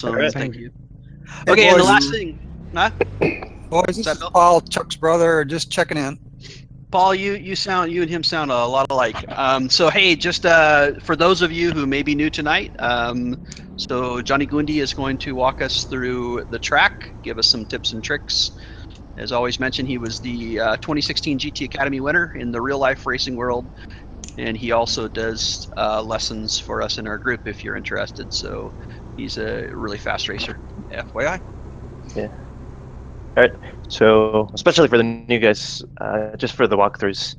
Awesome, All right. thank you. Hey, Okay, and the boys. last thing, huh? Boys, this that is Bill? Paul, Chuck's brother, just checking in. Paul, you and him sound a lot alike. So hey, just for those of you who may be new tonight, so Johnny Guindi is going to walk us through the track, give us some tips and tricks. As always mentioned, he was the 2016 GT Academy winner in the real life racing world, and he also does lessons for us in our group if you're interested. So he's a really fast racer. FYI. Yeah. All right. So, especially for the new guys, just for the walkthroughs,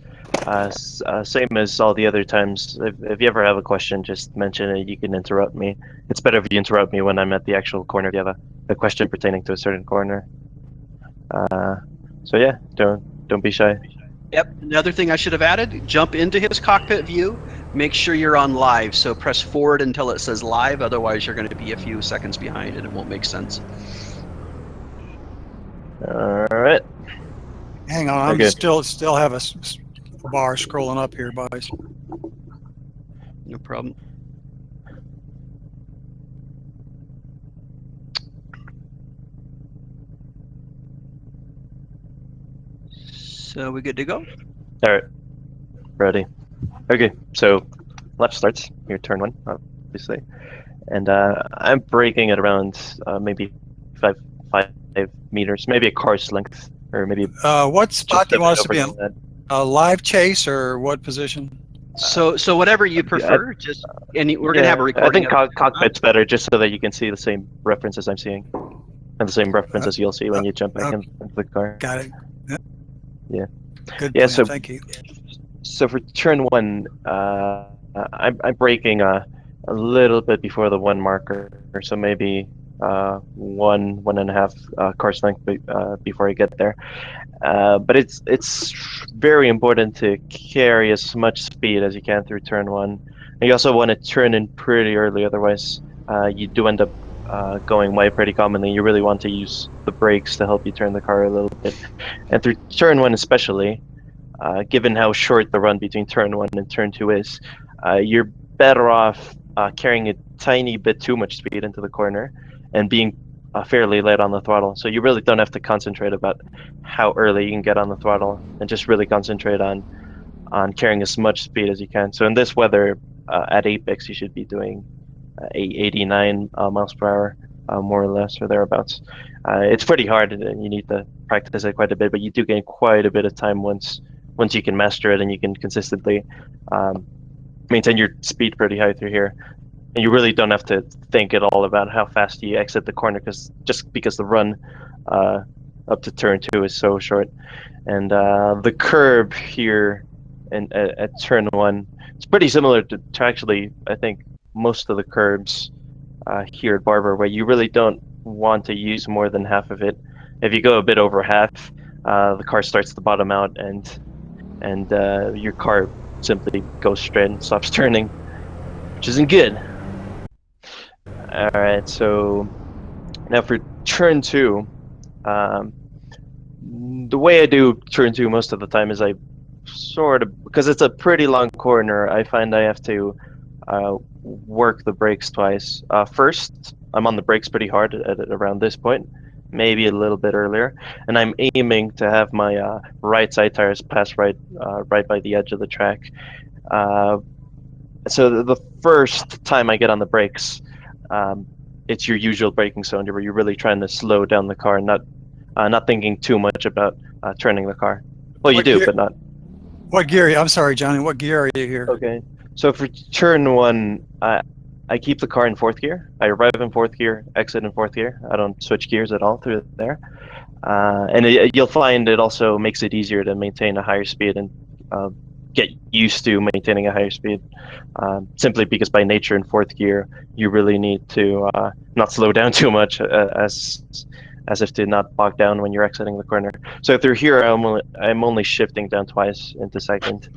same as all the other times. If you ever have a question, just mention it. You can interrupt me. It's better if you interrupt me when I'm at the actual corner. If you have a question pertaining to a certain corner. So yeah, don't be shy. Yep. Another thing I should have added: jump into his cockpit view. Make sure you're on live. So press forward until it says live. Otherwise, you're going to be a few seconds behind, and it won't make sense. All right. Hang on, I'm Okay. still have a bar scrolling up here, boys. No problem. So we good to go? All right. Ready. Okay. So left starts. Your turn one, obviously, and I'm braking at around maybe five meters, maybe a car's length, or maybe What spot do you want us to over be in? that. Live chase or what position? So whatever you prefer. Just and we're going to have a I recording. think cockpit's better, just so that you can see the same references I'm seeing, and the same references you'll see when you jump back into the car. Got it. Yeah. Good Yeah. plan, So thank you. So for turn one, I'm braking a little bit before the one marker, so maybe one and a half cars length before I get there. But it's very important to carry as much speed as you can through turn one. And you also want to turn in pretty early, otherwise you do end up going wide pretty commonly. You really want to use the brakes to help you turn the car a little bit. And through turn one especially, given how short the run between turn one and turn two is, you're better off carrying a tiny bit too much speed into the corner and being fairly light on the throttle. So you really don't have to concentrate about how early you can get on the throttle, and just really concentrate on carrying as much speed as you can. So in this weather, at apex, you should be doing 89 miles per hour, more or less, or thereabouts. It's pretty hard, and you need to practice it quite a bit, but you do gain quite a bit of time once you can master it and you can consistently maintain your speed pretty high through here. And you really don't have to think at all about how fast you exit the corner, because the run up to turn two is so short. And the curb here at turn one, it's pretty similar to actually, I think, most of the curbs here at Barber, where you really don't want to use more than half of it. If you go a bit over half, the car starts to bottom out, and your car simply goes straight and stops turning, which isn't good. Alright, so now for turn two, the way I do turn two most of the time is I sort of, because it's a pretty long corner, I find I have to work the brakes twice. First, I'm on the brakes pretty hard at around this point, maybe a little bit earlier, and I'm aiming to have my right side tires pass right by the edge of the track. So the first time I get on the brakes, it's your usual braking zone where you're really trying to slow down the car, not thinking too much about turning the car. Well, you do, but not. What gear? I'm sorry, Johnny. What gear are you here? Okay. So for turn one, I keep the car in fourth gear. I arrive in fourth gear, exit in fourth gear. I don't switch gears at all through there. And you'll find it also makes it easier to maintain a higher speed and get used to maintaining a higher speed. Simply because by nature in fourth gear, you really need to not slow down too much, as if to not bog down when you're exiting the corner. So through here, I'm only shifting down twice into second.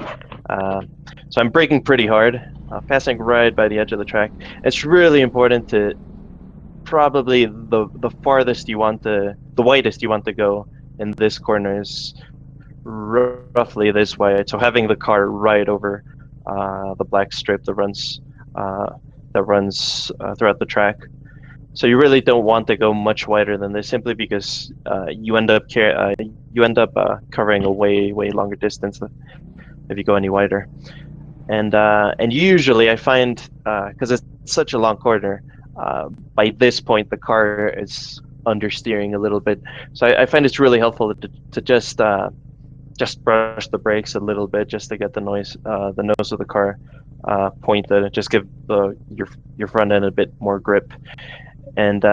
So I'm braking pretty hard, passing right by the edge of the track. It's really important to probably the farthest you want the widest you want to go in this corner is roughly this way. So having the car right over the black strip that runs throughout the track. So you really don't want to go much wider than this, simply because you end up covering a way longer distance if you go any wider. And usually I find, because it's such a long corner, by this point the car is understeering a little bit. So I find it's really helpful to just brush the brakes a little bit, just to get the nose of the car pointed, just give your front end a bit more grip. And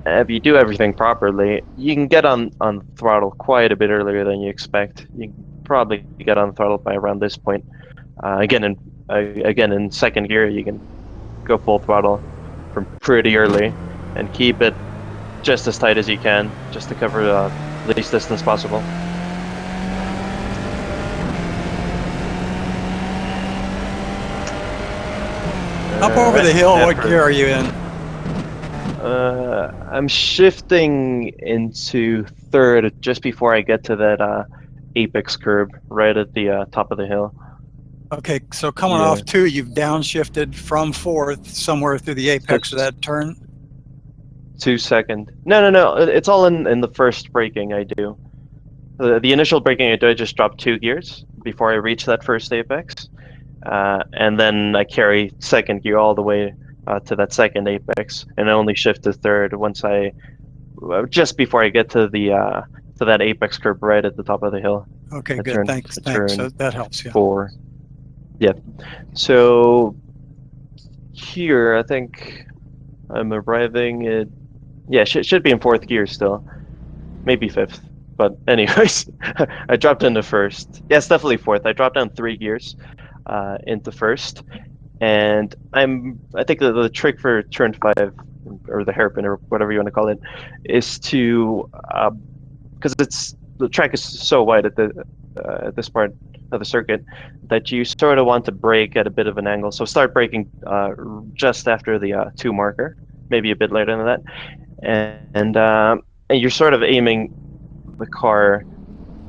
if you do everything properly, you can get on throttle quite a bit earlier than you expect. You can probably get on throttle by around this point. Again, in second gear, you can go full throttle from pretty early and keep it just as tight as you can, just to cover the least distance possible. Up over the hill, what gear are you in? I'm shifting into third just before I get to that apex curb right at the top of the hill. Okay, so coming off 2, you've downshifted from 4th somewhere through the apex of that turn? 2 second. No. It's all in the first braking I do. The initial braking I do, I just drop 2 gears before I reach that first apex. And then I carry second gear all the way to that second apex, and I only shift to third once just before I get to that apex curb right at the top of the hill. Okay, good. Thanks. So that helps. Yeah. 4. Yeah. So here, I think I'm arriving at, yeah, should be in 4th gear still, maybe 5th. But anyways, I dropped into 1st. Yeah, it's definitely 4th. I dropped down 3 gears into 1st, and I think the trick for turn 5, or the hairpin, or whatever you want to call it, is to, because the track is so wide at this part of the circuit, that you sort of want to brake at a bit of an angle. So start braking just after the 2 marker, maybe a bit later than that, and you're sort of aiming the car.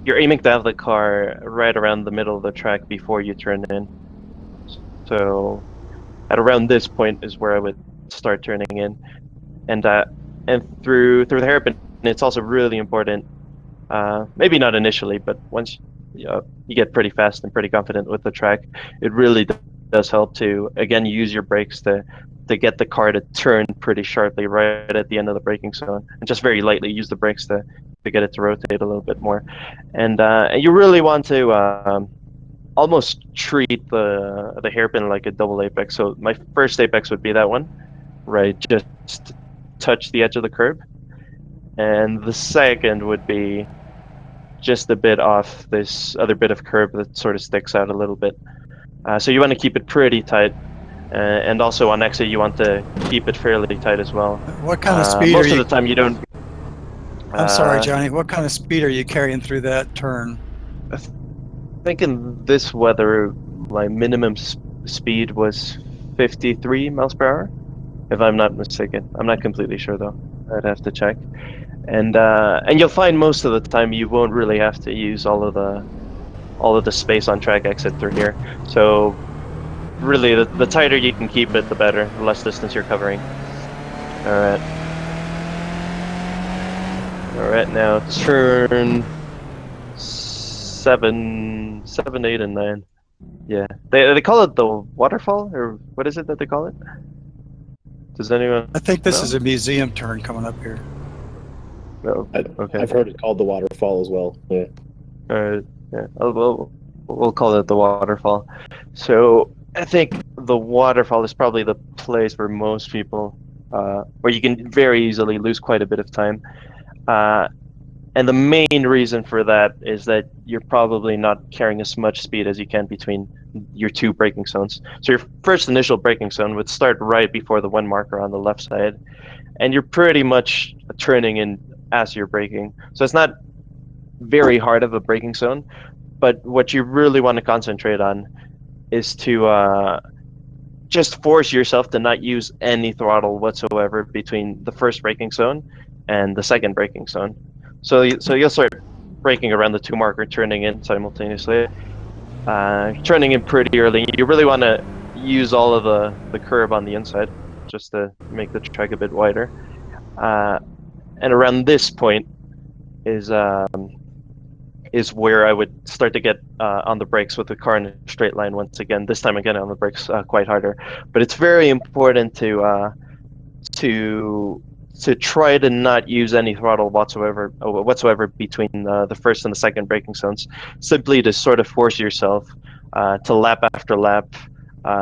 You're aiming to have the car right around the middle of the track before you turn in. So at around this point is where I would start turning in, and through the hairpin, it's also really important. Maybe not initially, but once you get pretty fast and pretty confident with the track, it really does help to, again, use your brakes to get the car to turn pretty sharply right at the end of the braking zone, and just very lightly use the brakes to get it to rotate a little bit more. And you really want to almost treat the hairpin like a double apex. So my first apex would be that one, right, just touch the edge of the curb, and the second would be just a bit off this other bit of curb that sort of sticks out a little bit. So you want to keep it pretty tight, and also on exit you want to keep it fairly tight as well. What kind of speed most of the time you don't. I'm sorry, Johnny. What kind of speed are you carrying through that turn? I think in this weather, my minimum speed was 53 miles per hour, if I'm not mistaken. I'm not completely sure though. I'd have to check. And you'll find most of the time you won't really have to use all of the space on track exit through here. So really, the tighter you can keep it, the better. The less distance you're covering. All right, now turn 7, 8, and 9. Yeah, they call it the waterfall, or what is it that they call it? Does anyone? I think this is a museum turn coming up here. No. Okay. I've heard it called the waterfall as well. Yeah. Yeah. We'll call it the waterfall. So I think the waterfall is probably the place where most people, where you can very easily lose quite a bit of time. And the main reason for that is that you're probably not carrying as much speed as you can between your 2 braking zones. So your first initial braking zone would start right before the 1 marker on the left side, and you're pretty much turning in as you're braking. So it's not very hard of a braking zone, but what you really want to concentrate on is to just force yourself to not use any throttle whatsoever between the first braking zone and the second braking zone. So you'll start braking around the 2 marker, turning in simultaneously, turning in pretty early. You really want to use all of the curb on the inside, just to make the track a bit wider. And around this point is where I would start to get on the brakes with the car in a straight line once again. This time again on the brakes quite harder. But it's very important to try to not use any throttle whatsoever between the first and the second braking zones, simply to sort of force yourself to lap after lap,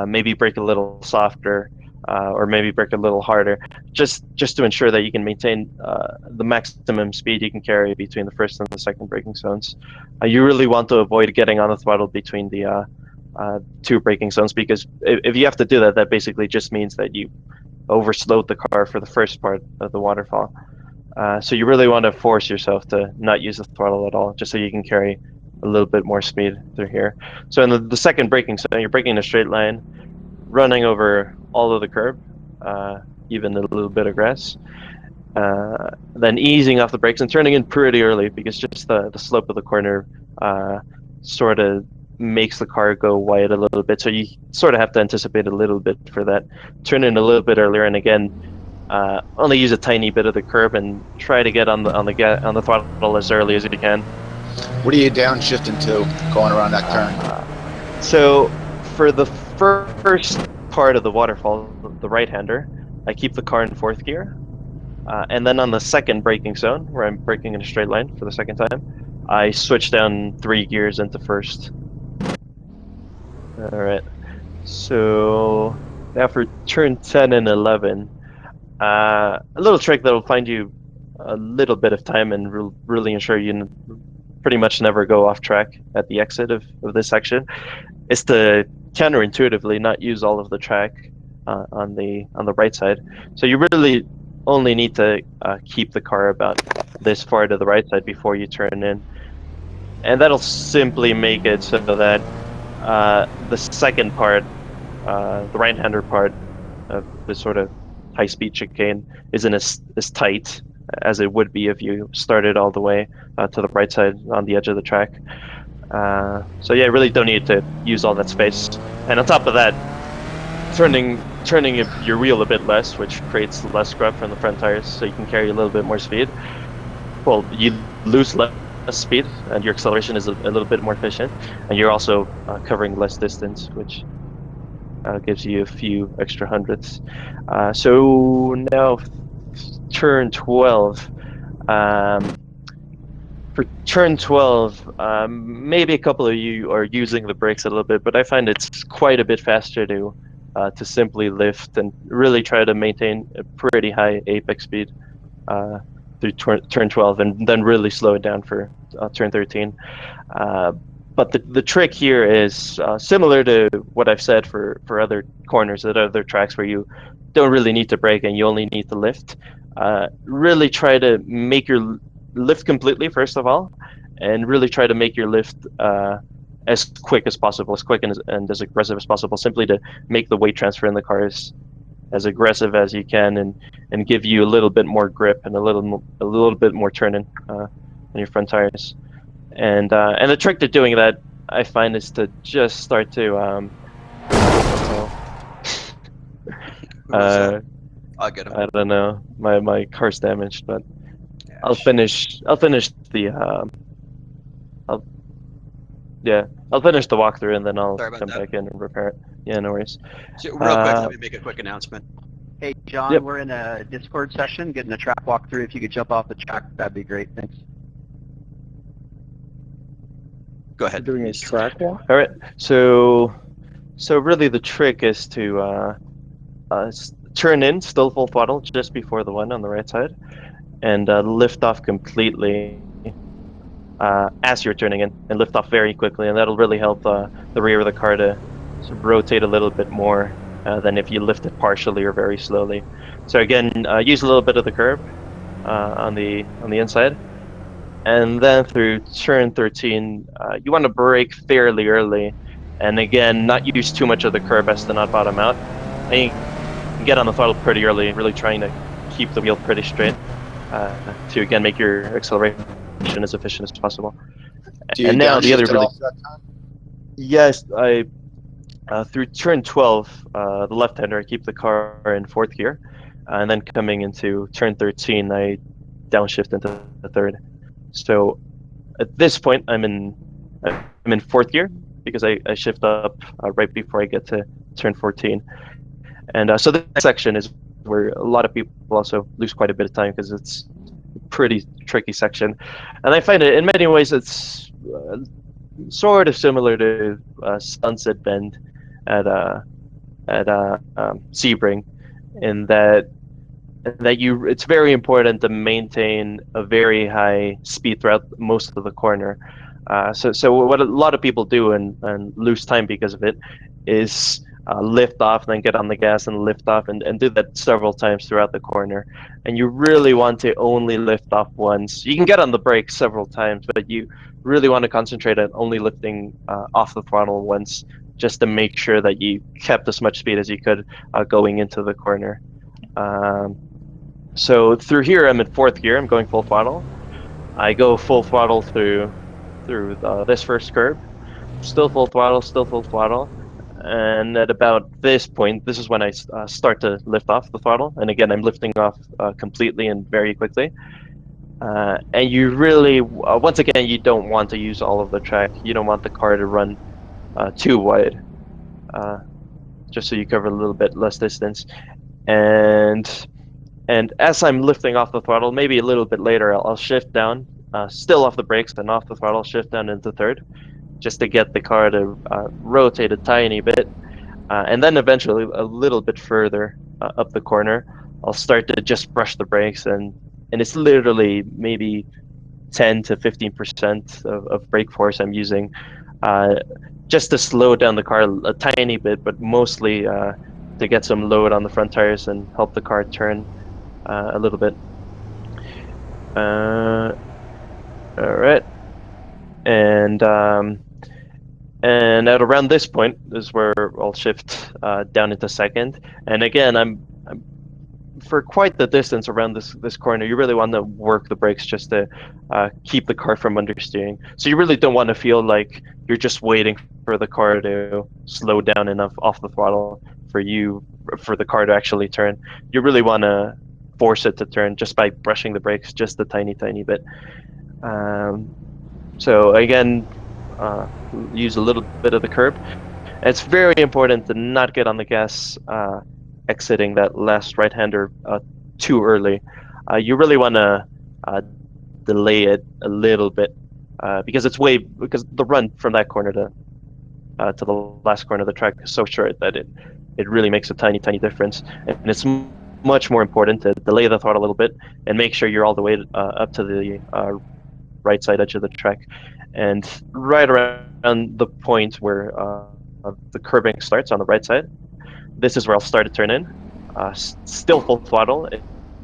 maybe brake a little softer, or maybe brake a little harder, just to ensure that you can maintain the maximum speed you can carry between the first and the second braking zones. You really want to avoid getting on the throttle between the two braking zones, because if you have to do that, that basically just means that you overslowed the car for the first part of the waterfall. So you really want to force yourself to not use the throttle at all, just so you can carry a little bit more speed through here. So in the second braking zone, you're braking in a straight line, running over all of the curb, even a little bit of grass, then easing off the brakes and turning in pretty early, because just the slope of the corner sort of makes the car go wide a little bit, so you sort of have to anticipate a little bit for that. Turn in a little bit earlier, and again, only use a tiny bit of the curb and try to get on the throttle as early as you can. What are you downshifting to going around that turn? So for the first part of the waterfall, the right-hander, I keep the car in fourth gear, and then on the second braking zone, where I'm braking in a straight line for the second time, I switch down 3 gears into first. Alright, so now for turn 10 and 11, a little trick that will find you a little bit of time and really ensure you pretty much never go off track at the exit of this section is to counterintuitively not use all of the track on the right side. So you really only need to keep the car about this far to the right side before you turn in, and that'll simply make it so that the second part, the right-hander part of this sort of high-speed chicane isn't as tight as it would be if you started all the way to the right side on the edge of the track. So yeah, you really don't need to use all that space. And on top of that, turning your wheel a bit less, which creates less scrub from the front tires, so you can carry a little bit more speed. Well, you lose less speed, and your acceleration is a little bit more efficient, and you're also covering less distance, which gives you a few extra hundredths. So now turn 12. For turn 12, maybe a couple of you are using the brakes a little bit, but I find it's quite a bit faster to simply lift and really try to maintain a pretty high apex speed through turn 12, and then really slow it down for turn 13. But the trick here is similar to what I've said for other corners at other tracks, where you don't really need to brake and you only need to lift. Really try to make your lift completely, first of all, and really try to make your lift as quick as possible, as quick and as aggressive as possible, simply to make the weight transfer in the car as aggressive as you can, and give you a little bit more grip and a little bit more turning on your front tires. And the trick to doing that, I find, is to just start to I'll get him. I don't know, my car's damaged, but I'll finish the I'll finish the walkthrough, and then I'll come back in and repair it. Yeah, no worries. So real quick, let me make a quick announcement. Hey, John, Yep. We're in a Discord session getting a track walkthrough. If you could jump off the track, that'd be great. Thanks. Go ahead. Doing a track walk? All right, so really the trick is to turn in still full throttle just before the one on the right side, and lift off completely as you're turning in, and lift off very quickly, and that'll really help the rear of the car to sort of rotate a little bit more than if you lift it partially or very slowly. So again, use a little bit of the curb on the inside, and then through turn 13, you want to brake fairly early, and again, not use too much of the curb as to not bottom out. And you can get on the throttle pretty early, really trying to keep the wheel pretty straight to again make your acceleration as efficient as possible. Do you and now the other downshift really off that time? yes, I Through turn 12, the left-hander, I keep the car in fourth gear, and then coming into turn 13, I downshift into the third. So at this point, I'm in fourth gear because I shift up right before I get to turn 14. And so this section is where a lot of people also lose quite a bit of time because it's a pretty tricky section. And I find it, in many ways, it's sort of similar to Sunset Bend at Sebring, in that it's very important to maintain a very high speed throughout most of the corner. So what a lot of people do and lose time because of it is lift off and then get on the gas and lift off and do that several times throughout the corner. And you really want to only lift off once. You can get on the brakes several times, but you really want to concentrate on only lifting off the throttle once, just to make sure that you kept as much speed as you could going into the corner. So through here, I'm in fourth gear. I'm going full throttle. I go full throttle through this first curb. Still full throttle. And at about this point, this is when I start to lift off the throttle. And again, I'm lifting off completely and very quickly. And you really, once again, you don't want to use all of the track. You don't want the car to run too wide, just so you cover a little bit less distance. And as I'm lifting off the throttle, maybe a little bit later, I'll shift down, still off the brakes, then off the throttle, shift down into third, just to get the car to rotate a tiny bit. And then eventually, a little bit further up the corner, I'll start to just brush the brakes, and it's literally maybe 10 to 15% of brake force I'm using, just to slow down the car a tiny bit, but mostly to get some load on the front tires and help the car turn a little bit. All right, and at around this point is where I'll shift down into second. And again, I'm for quite the distance around this corner. You really want to work the brakes just to keep the car from understeering. So you really don't want to feel like you're just waiting for the car to slow down enough off the throttle for the car to actually turn. You really want to force it to turn just by brushing the brakes just a tiny bit. So again, use a little bit of the curb. And it's very important to not get on the gas exiting that last right-hander too early. You really want to delay it a little bit because the run from that corner to the last corner of the track is so short that it really makes a tiny difference. And it's much more important to delay the throttle a little bit and make sure you're all the way up to the right side edge of the track. And right around the point where the curbing starts on the right side, this is where I'll start to turn in, still full throttle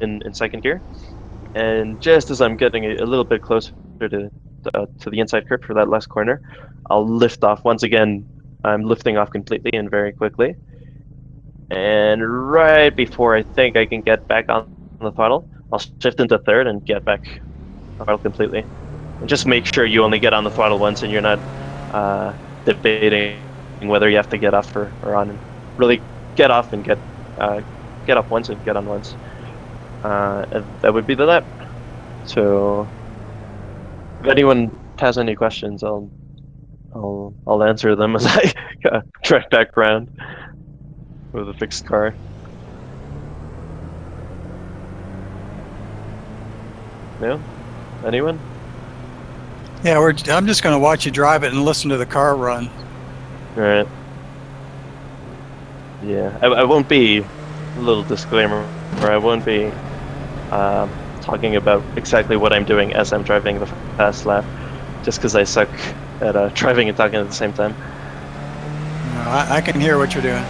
in second gear. And just as I'm getting a little bit closer to the inside curb for that last corner, I'll lift off. Once again, I'm lifting off completely and very quickly. And right before I think I can get back on the throttle, I'll shift into third and get back on the throttle completely. And just make sure you only get on the throttle once and you're not debating whether you have to get off or on. And really get off and get off once and get on once. And that would be the lap. So if anyone has any questions, I'll answer them as I track back around with a fixed car. Yeah? Anyone? Yeah, I'm just going to watch you drive it and listen to the car run. All right. Yeah, I won't be, a little disclaimer, or I won't be talking about exactly what I'm doing as I'm driving the fast lap, just because I suck at driving and talking at the same time. No, I can hear what you're doing.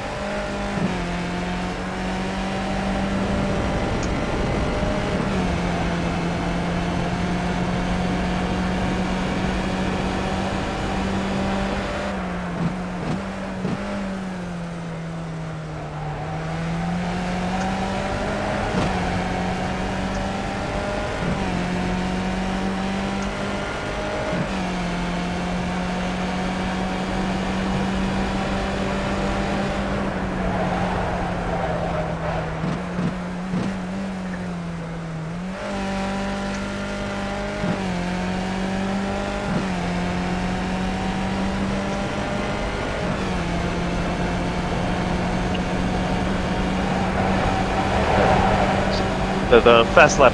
The fast lap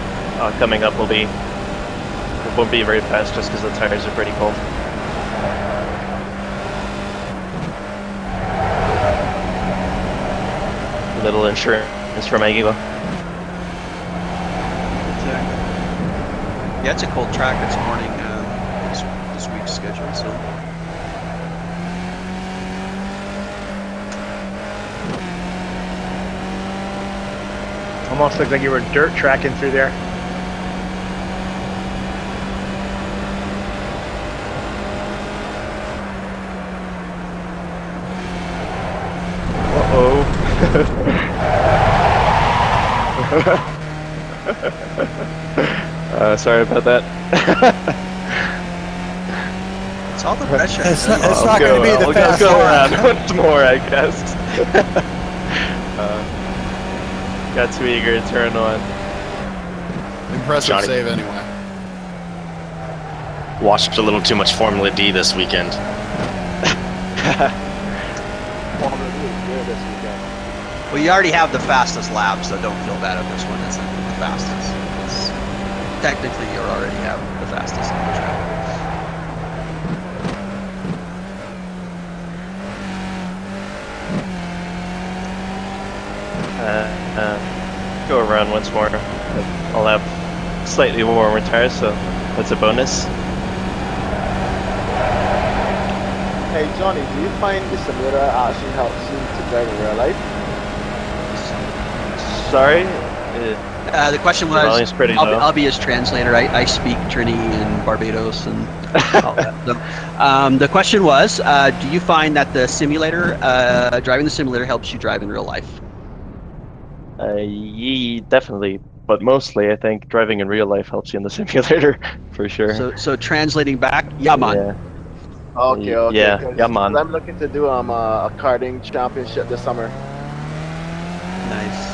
coming up won't be very fast just because the tires are pretty cold. Little insurance from Aguila. Yeah, it's a cold track this morning. This week's schedule. So Almost looks like you were dirt tracking through there. Sorry about that. it's all the pressure. It's not going to be the fast I'll go lap. around once more, I guess. Got too eager to turn on. Impressive Johnny. save anyway. Watched a little too much Formula D this weekend. Well, you already have the fastest lap, so don't feel bad if this one isn't the fastest. It's, technically, you already have the fastest on the track. Go around once more. I'll have slightly warmer tires, so that's a bonus. Hey Johnny, do you find the simulator actually helps you to drive in real life? Sorry? The question The volume's was, pretty low. I'll be his translator. I speak Trini and Barbados and all that. So, the question was, do you find that the simulator, driving the simulator helps you drive in real life? Definitely, but mostly I think driving in real life helps you in the simulator for sure. So translating back, yeah, man. Yeah. Okay. Yeah, 'cause yeah, man. I'm looking to do a karting championship this summer. Nice.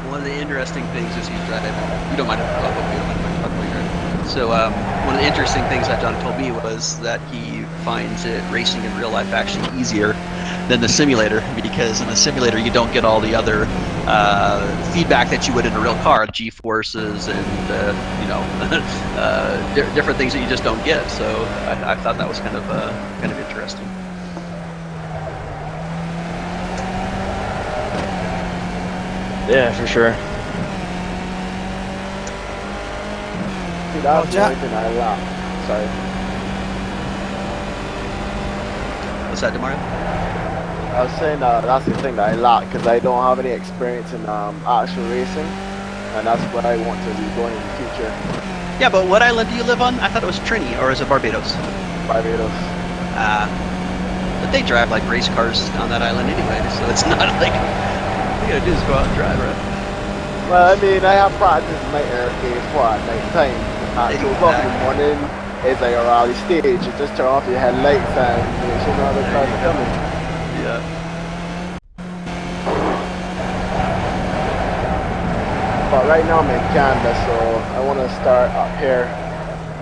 One of the interesting things is he's driving. You don't mind if we don't mind if I talk while you're driving. So one of the interesting things that John told me was that he finds it racing in real life actually easier than the simulator, because in the simulator you don't get all the other feedback that you would in a real car, G-forces and different things that you just don't get. So I thought that was kind of interesting. Yeah, for sure. See, that's the Jack- only thing I lack. Sorry. What's that, Demario? I was saying that's the thing that I lack because I don't have any experience in actual racing, and that's what I want to be going in the future. Yeah, but what island do you live on? I thought it was Trini, or is it Barbados? Barbados. But they drive like race cars on that island anyway, so it's not like all you gotta do is go out and drive, right? Well, I mean, I have practiced night at night time. At 2 o'clock in the morning is like a rally stage. You just turn off your headlights and make sure no other cars are coming. Yeah. But right now I'm in Canada, so I want to start up here.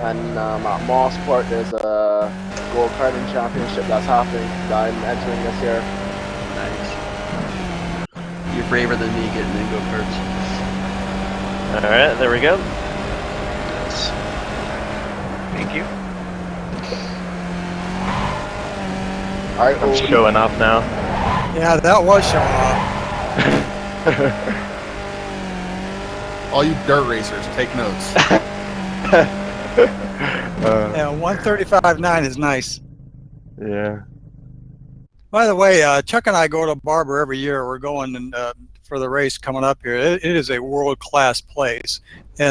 And at Mosport, there's a go-karting championship that's happening that I'm entering this year. Nice. You're braver than me getting in go-karts. Alright, there we go. Nice. Thank you. Alright, I'm showing off now. Yeah, that was showing off. All you dirt racers, take notes. Yeah, 135.9 is nice. Yeah. By the way, Chuck and I go to Barber every year. We're going for the race coming up here. It is a world-class place. And